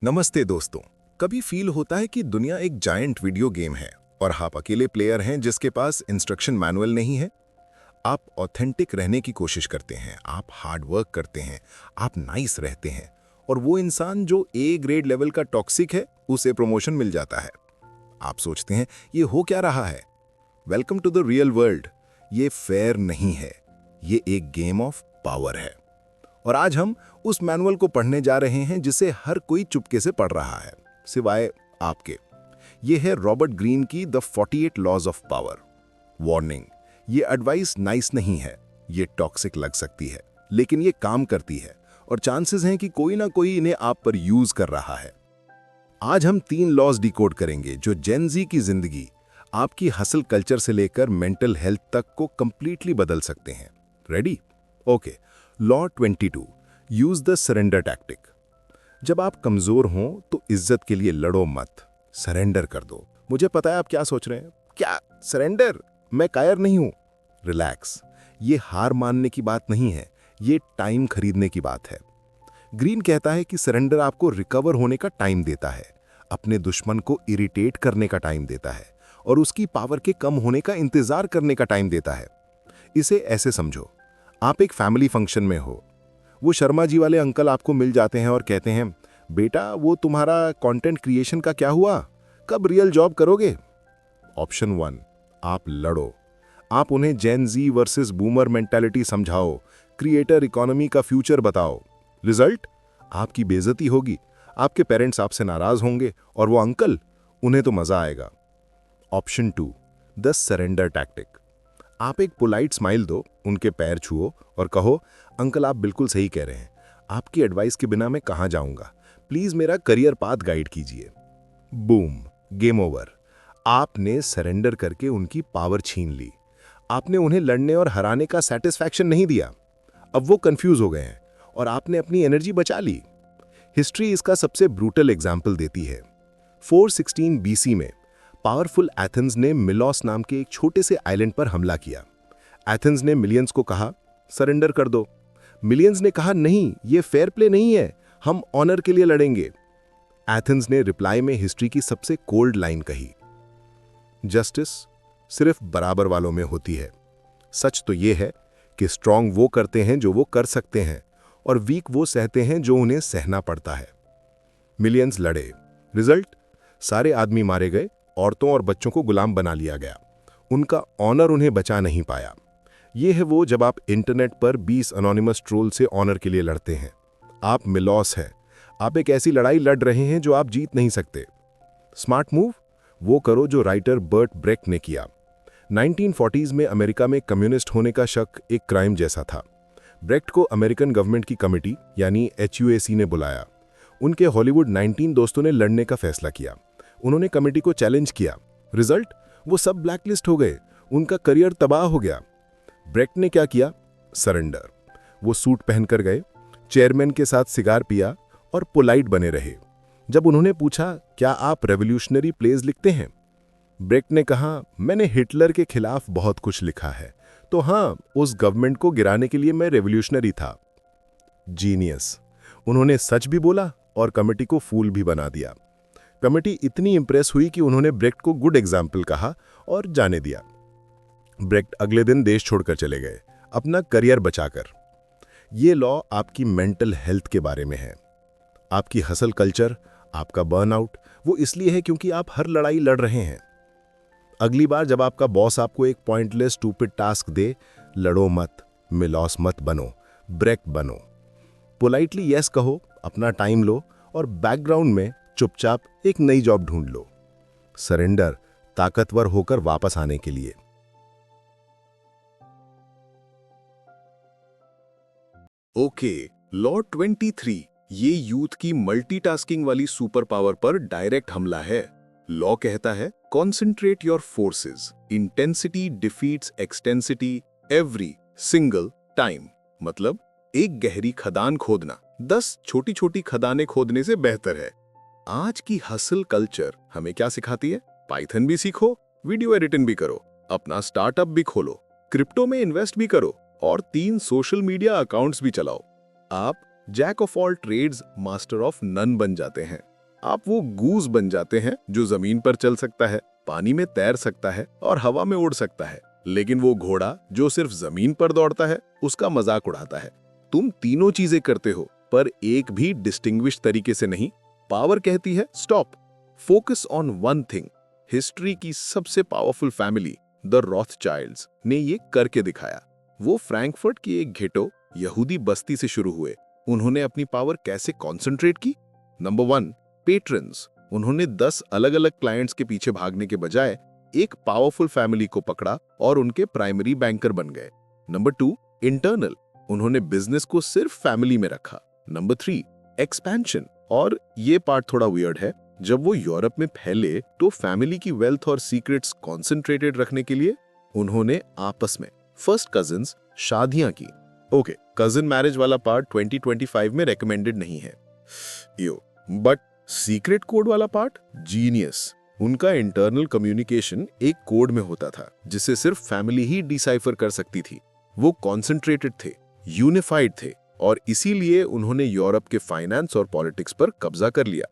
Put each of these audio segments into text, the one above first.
नमस्ते दोस्तों। कभी फील होता है कि दुनिया एक जायंट वीडियो गेम है और आप अकेले प्लेयर हैं जिसके पास इंस्ट्रक्शन मैनुअल नहीं है। आप ऑथेंटिक रहने की कोशिश करते हैं, आप हार्ड वर्क करते हैं, आप नाइस रहते हैं, और वो इंसान जो ए ग्रेड लेवल का टॉक्सिक है उसे प्रमोशन मिल जाता है। आप सोचते हैं ये हो क्या रहा है। Welcome to the real world. ये फेयर नहीं है, ये एक गेम ऑफ पावर है। और आज हम उस मैनुअल को पढ़ने जा रहे हैं जिसे हर कोई चुपके से पढ़ रहा है, सिवाय आपके। ये है रॉबर्ट ग्रीन की the 48 laws of power. Warning, ये एडवाइस नाइस नहीं है, ये टॉक्सिक लग सकती है, लेकिन ये काम करती है और चांसेस हैं कि कोई ना कोई इन्हें आप पर यूज कर रहा है। आज हम 3 लॉज डिकोड करेंगे जो जेन ज़ी की जिंदगी, आपकी हसल कल्चर से लेकर मेंटल हेल्थ तक को कंप्लीटली बदल सकते हैं। Ready? Okay. Law 22, use the surrender tactic. जब आप कमजोर हों तो इज्जत के लिए लड़ो मत, सरेंडर कर दो। मुझे पता है आप क्या सोच रहे हैं, क्या सरेंडर? मैं कायर नहीं हूं। रिलैक्स, ये हार मानने की बात नहीं है, ये टाइम खरीदने की बात है। ग्रीन कहता है कि सरेंडर आपको रिकवर होने का टाइम देता है, अपने दुश्मन को इरिटेट करने का टाइम देता है और उसकी पावर के कम होने का इंतजार करने का टाइम देता है। इसे ऐसे समझो, आप एक फैमिली फंक्शन में हो, वो शर्मा जी वाले अंकल आपको मिल जाते हैं और कहते हैं, बेटा वो तुम्हारा कंटेंट क्रिएशन का क्या हुआ, कब रियल जॉब करोगे? ऑप्शन 1, आप लड़ो। आप उन्हें जेन ज़ी वर्सेस बूमर मेंटालिटी समझाओ, क्रिएटर इकोनॉमी का फ्यूचर बताओ। रिजल्ट? आपकी बेइज्जती होगी, आपके पेरेंट्स आपसे नाराज होंगे और वो अंकल, उन्हें तो मजा आएगा। Option 2, the surrender tactic. आप एक पोलाइट स्माइल दो, उनके पैर छुओ और कहो, अंकल आप बिल्कुल सही कह रहे हैं, आपकी एडवाइस के बिना मैं कहां जाऊंगा, प्लीज मेरा करियर पाथ गाइड कीजिए। Boom, game over. आपने सरेंडर करके उनकी पावर छीन ली। आपने उन्हें लड़ने और हराने का सेटिस्फैक्शन नहीं दिया। अब वो कंफ्यूज हो गए हैं और आपने अपनी एनर्जी बचा ली। हिस्ट्री इसका सबसे ब्रूटल एग्जाम्पल देती है। 416 बीसी में पावरफुल एथेंस ने मिलोस नाम के एक छोटे से आइलैंड पर हमला किया। एथेंस ने मिलियंस को कहा, सरेंडर कर दो। मिलियंस ने कहा, नहीं, ये फेयर प्ले नहीं है, हम ऑनर के लिए लड़ेंगे। एथेंस ने रिप्लाई में हिस्ट्री की सबसे कोल्ड लाइन कही, जस्टिस सिर्फ बराबर वालों में होती है। सच तो यह है कि स्ट्रांग वो करते हैं जो वो कर सकते हैं और वीक वो सहते हैं जो उन्हें सहना पड़ता है। मिलियंस लड़े, रिजल्ट? सारे आदमी मारे गए, औरतों और बच्चों को गुलाम बना लिया गया। उनका ऑनर उन्हें बचा नहीं पाया। यह है वो जब आप इंटरनेट पर 20 अनोनिमस ट्रोल से ऑनर के लिए लड़ते हैं। आप मिलॉस हैं, आप एक ऐसी लड़ाई लड़ रहे हैं जो आप जीत नहीं सकते। स्मार्ट मूव वो करो जो राइटर बर्ट ब्रेक्ट ने किया। 1940s में अमेरिका में कम्युनिस्ट होने का शक एक क्राइम जैसा था। ब्रेक्ट को अमेरिकन गवर्नमेंट की कमेटी यानी HUAC ने बुलाया। उनके हॉलीवुड 19 दोस्तों ने लड़ने का फैसला किया। उन्होंने कमेटी को चैलेंज किया। रिजल्ट? वो सब ब्लैकलिस्ट हो गए, उनका करियर तबाह हो गया। ब्रेक्ट ने क्या किया? सरेंडर। वो सूट पहनकर गए, चेयरमैन के साथ सिगार पिया और पोलाइट बने रहे। जब उन्होंने पूछा, क्या आप रेवोल्यूशनरी प्लेज लिखते हैं? ब्रेक्ट ने कहा, मैंने हिटलर के खिलाफ बहुत कुछ लिखा है, तो हाँ, उस गवर्नमेंट को गिराने के लिए मैं रेवोल्यूशनरी था। जीनियस। उन्होंने सच भी बोला और कमेटी को फूल भी बना दिया। कमेटी इतनी इंप्रेस हुई कि उन्होंने ब्रेक्ट को गुड एग्जाम्पल कहा और जाने दिया। ब्रेक्ट अगले दिन देश छोड़कर चले गए, अपना करियर बचाकर। ये लॉ आपकी मेंटल हेल्थ के बारे में है। आपकी हसल कल्चर, आपका बर्नआउट, वो इसलिए है क्योंकि आप हर लड़ाई लड़ रहे हैं। अगली बार जब आपका बॉस आपको एक पॉइंटलेस स्टूपिड टास्क दे, लड़ो मत, मिलॉस मत बनो, ब्रेक्ट बनो। पोलाइटली यस कहो, अपना टाइम लो और बैकग्राउंड में चुपचाप एक नई जॉब ढूंढ लो। सरेंडर ताकतवर होकर वापस आने के लिए। ओके, लॉ 23, ये यूथ की मल्टीटास्किंग वाली सुपर पावर पर डायरेक्ट हमला है। लॉ कहता है, concentrate your forces, intensity defeats extensity every single time. मतलब एक गहरी खदान खोदना 10 छोटी छोटी खदानें खोदने से बेहतर है। आज की हसल कल्चर हमें क्या सिखाती है? पाइथन भी सीखो, वीडियो एडिटिंग भी करो, अपना स्टार्टअप भी खोलो, क्रिप्टो में इन्वेस्ट भी करो और 3 सोशल मीडिया अकाउंट्स भी चलाओ। आप jack of all trades master of none बन जाते हैं। आप वो गूज बन जाते हैं जो जमीन पर चल सकता है, पानी में तैर सकता है और हवा में उड़ सकता है, लेकिन वो घोड़ा जो सिर्फ जमीन पर दौड़ता है उसका मजाक उड़ाता है। तुम तीनों चीजें करते हो पर एक भी डिस्टिंग्विश तरीके से नहीं। पावर कहती है stop, focus on one thing. History की सबसे पावरफुल फैमिली द रॉथचाइल्ड्स ने ये करके दिखाया। वो फ्रैंकफर्ट की एक घेटो यहूदी बस्ती से शुरू हुए। उन्होंने अपनी पावर कैसे कॉन्सेंट्रेट की? Number 1, patrons. उन्होंने 10 अलग अलग क्लाइंट्स के पीछे भागने के बजाय एक पावरफुल फैमिली को पकड़ा और उनके प्राइमरी बैंकर बन गए। Number 2, internal. उन्होंने बिजनेस को सिर्फ फैमिली में रखा। Number 3, expansion. और ये पार्ट थोड़ा वियर्ड है, जब वो यूरोप में फैले तो फैमिली की वेल्थ और सीक्रेट्स कॉन्सेंट्रेटेड रखने के लिए उन्होंने आपस में फर्स्ट कजिन्स शादियां की। ओके, कजिन मैरिज वाला पार्ट 2025 में रेकमेंडेड नहीं है यो, बट सीक्रेट कोड वाला पार्ट जीनियस। उनका इंटरनल कम्युनिकेशन एक कोड में होता था जिसे सिर्फ फैमिली ही डिसाइफर कर सकती थी। वो कॉन्सेंट्रेटेड थे, यूनिफाइड थे और इसीलिए उन्होंने यूरोप के फाइनेंस और पॉलिटिक्स पर कब्जा कर लिया।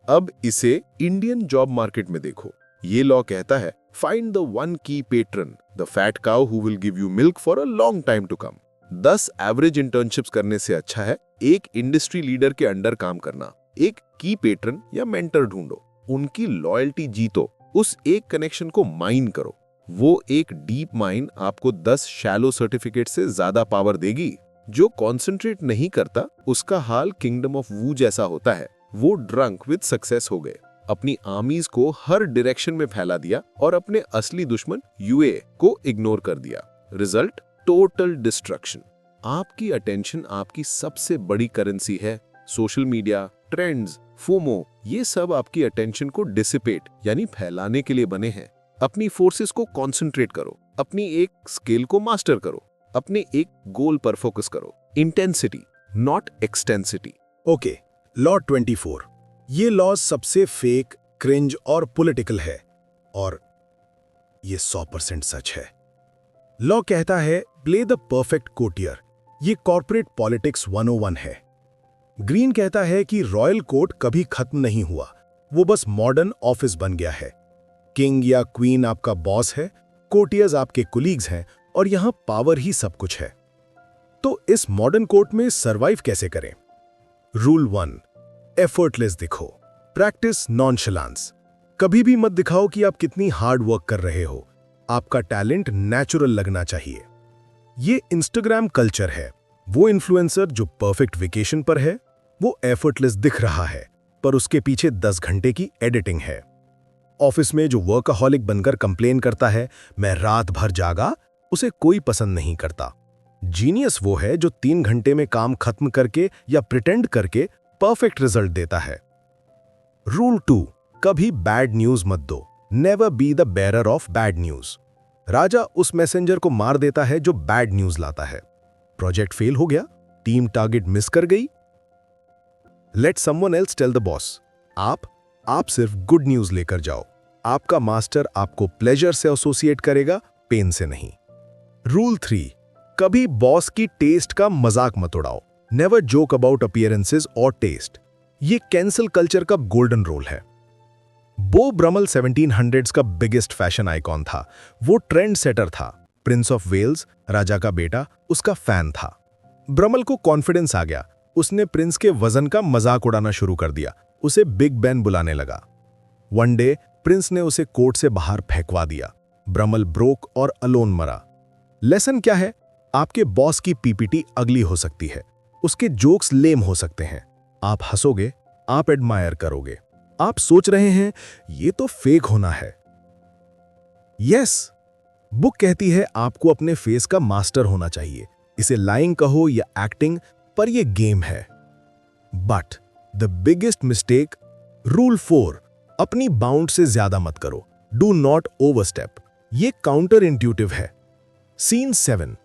अब इसे इंडियन जॉब मार्केट में देखो। ये लॉ कहता है find the one key patron, the fat cow who will give you milk for a long time to come. 10 average internships करने से अच्छा है एक इंडस्ट्री लीडर के अंडर काम करना। एक की पेट्रन या मेंटर ढूंढो, उनकी लॉयल्टी जीतो, उस एक कनेक्शन को माइन करो। वो एक डीप माइन आपको 10 शैलो सर्टिफिकेट से ज्यादा पावर देगी। जो कॉन्सेंट्रेट नहीं करता उसका हाल किंगडम ऑफ वू जैसा होता है। वो ड्रंक विद सक्सेस हो गए, अपनी आर्मीज को हर डायरेक्शन में फैला दिया और अपने असली दुश्मन यूए को इग्नोर कर दिया। Result, total destruction. आपकी अटेंशन आपकी सबसे बड़ी करेंसी है। सोशल मीडिया, ट्रेंड्स, फोमो, ये सब आपकी अटेंशन को डिसिपेट यानी फैलाने के लिए बने हैं। अपनी फोर्सेस को कॉन्सेंट्रेट करो, अपनी एक स्किल को मास्टर करो, अपने एक गोल पर फोकस करो। Intensity not extensity. Okay, law 24। ये लॉ सबसे फेक, क्रिंज और पॉलिटिकल है और ये 100% सच है। लॉ कहता है प्ले द परफेक्ट कोर्टियर। ये कॉर्पोरेट पॉलिटिक्स 101 है। ग्रीन कहता है कि रॉयल कोर्ट कभी खत्म नहीं हुआ, वो बस मॉडर्न ऑफिस बन गया है। किंग या क्वीन आपका बॉस है, कोर्टियर्स आपके कुलीग्स हैं और यहां पावर ही सब कुछ है। तो इस मॉडर्न कोर्ट में सरवाइव कैसे करें? रूल 1, एफर्टलेस दिखो, प्रैक्टिस नॉनशलांस। कभी भी मत दिखाओ कि आप कितनी हार्ड वर्क कर रहे हो। आपका टैलेंट नेचुरल लगना चाहिए। ये इंस्टाग्राम कल्चर है। वो इन्फ्लुएंसर जो परफेक्ट वेकेशन पर है वो एफर्टलेस दिख रहा है, पर उसके पीछे 10 घंटे की एडिटिंग है। ऑफिस में जो वर्कaholic बनकर कंप्लेन करता है मैं रात भर जागा, उसे कोई पसंद नहीं करता। जीनियस वो है जो 3 घंटे में काम खत्म करके या प्रिटेंड करके परफेक्ट रिजल्ट देता है। रूल 2, कभी बैड न्यूज मत दो। Never be the bearer of bad news. राजा उस मैसेंजर को मार देता है जो बैड न्यूज लाता है। प्रोजेक्ट फेल हो गया, टीम टारगेट मिस कर गई, let someone else tell the boss. आप सिर्फ गुड न्यूज लेकर जाओ। आपका मास्टर आपको प्लेजर से एसोसिएट करेगा, पेन से नहीं। रूल 3, कभी बॉस की टेस्ट का मजाक मत उड़ाओ। नेवर जोक अबाउट अपीयरेंसेस और टेस्ट। ये कैंसल कल्चर का गोल्डन रोल है। बो ब्रमल 1700s का बिगेस्ट फैशन आइकॉन था। वो ट्रेंड सेटर था। प्रिंस ऑफ वेल्स, राजा का बेटा, उसका फैन था। ब्रमल को कॉन्फिडेंस आ गया। उसने प्रिंस के वजन का मजाक उड़ाना शुरू कर दिया। उसे बिग बैन बुलाने लगा। वन डे प्रिंस ने उसे कोर्ट से बाहर फेंकवा दिया। ब्रमल ब्रोक और अलोन मरा। लेसन क्या है? आपके बॉस की पीपीटी अगली हो सकती है, उसके जोक्स लेम हो सकते हैं। आप हंसोगे, आप एडमायर करोगे, आप सोच रहे हैं ये तो फेक होना है। यस, बुक कहती है आपको अपने फेस का मास्टर होना चाहिए। इसे लाइंग कहो या एक्टिंग, पर यह गेम है। But the biggest mistake, rule 4, अपनी बाउंड से ज्यादा मत करो। Do not overstep. ये काउंटर इंट्यूटिव है। सीन 7,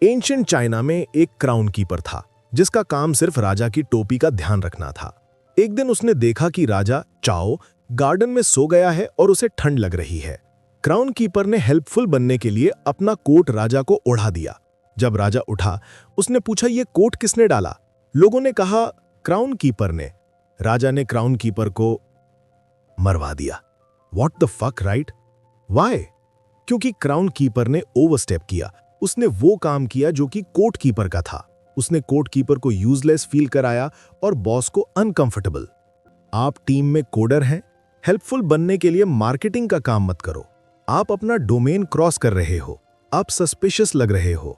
एंशिएंट चाइना में एक क्राउन कीपर था जिसका काम सिर्फ राजा की टोपी का ध्यान रखना था। एक दिन उसने देखा कि राजा चाओ गार्डन में सो गया है और उसे ठंड लग रही है। क्राउन कीपर ने हेल्पफुल बनने के लिए अपना कोट राजा को ओढ़ा दिया। जब राजा उठा, उसने पूछा ये कोट किसने डाला? लोगों ने कहा क्राउन कीपर ने, राजा ने क्राउन कीपर को मरवा दिया। What the fuck, right? Why? क्योंकि क्राउन कीपर ने ओवरस्टेप किया। उसने वो काम किया जो कि कोर्ट कीपर का था। उसने कोर्ट कीपर को यूजलेस फील कराया और बॉस को अनकंफर्टेबल। आप टीम में कोडर हैं, हेल्पफुल बनने के लिए मार्केटिंग का काम मत करो। आप अपना डोमेन क्रॉस कर रहे हो, आप सस्पिशियस लग रहे हो।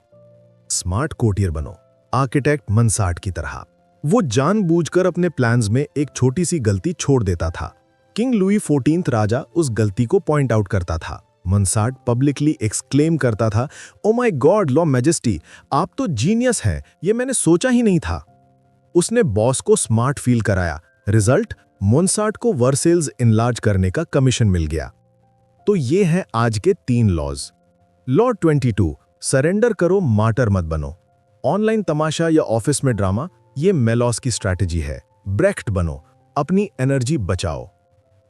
स्मार्ट कोटियर बनो, आर्किटेक्ट मंसार्ट की तरह। वो जानबूझकर अपने प्लान्स में एक छोटी सी गलती छोड़ देता था। किंग लुई 14 राजा उस गलती को पॉइंट आउट करता था। मंसार्ट पब्लिकली एक्सक्लेम करता था, oh my God law majesty, आप तो जीनियस हैं, ये मैंने सोचा ही नहीं था। उसने बॉस को स्मार्ट फील कराया। रिजल्ट, मोन्सार्ट को वर्सेल्स इनलार्ज करने का कमीशन मिल गया। तो ये हैं आज के 3 लॉज। लॉ 22, सरेंडर करो, मार्टर मत बनो। ऑनलाइन तमाशा या ऑफिस में ड्रामा, ये मेलॉस की स्ट्रैटेजी है। ब्रेक्ट बनो, अपनी एनर्जी बचाओ।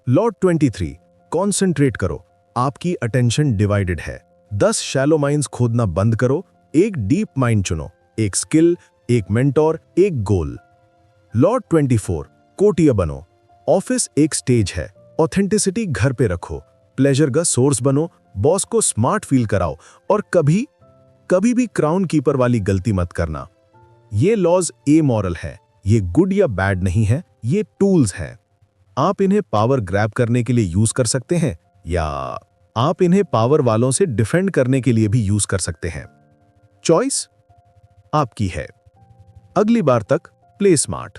लॉ 23, कॉन्सेंट्रेट करो, आपकी अटेंशन डिवाइडेड है। 10 शैलो माइंस खोदना बंद करो, एक डीप माइंड चुनो, एक स्किल, एक मेंटोर, एक गोल। लॉ 24, कोटिया बनो, ऑफिस एक स्टेज है, ऑथेंटिसिटी घर पे रखो, प्लेजर का सोर्स बनो, बॉस को स्मार्ट फील कराओ और कभी भी क्राउन कीपर वाली गलती मत करना। ये लॉज ए मॉरल है, ये गुड या बैड नहीं है, ये टूल्स हैं। आप इन्हें पावर ग्रैब करने के लिए यूज कर सकते हैं या आप इन्हें पावर वालों से डिफेंड करने के लिए भी यूज कर सकते हैं। चॉइस आपकी है। अगली बार तक प्ले स्मार्ट।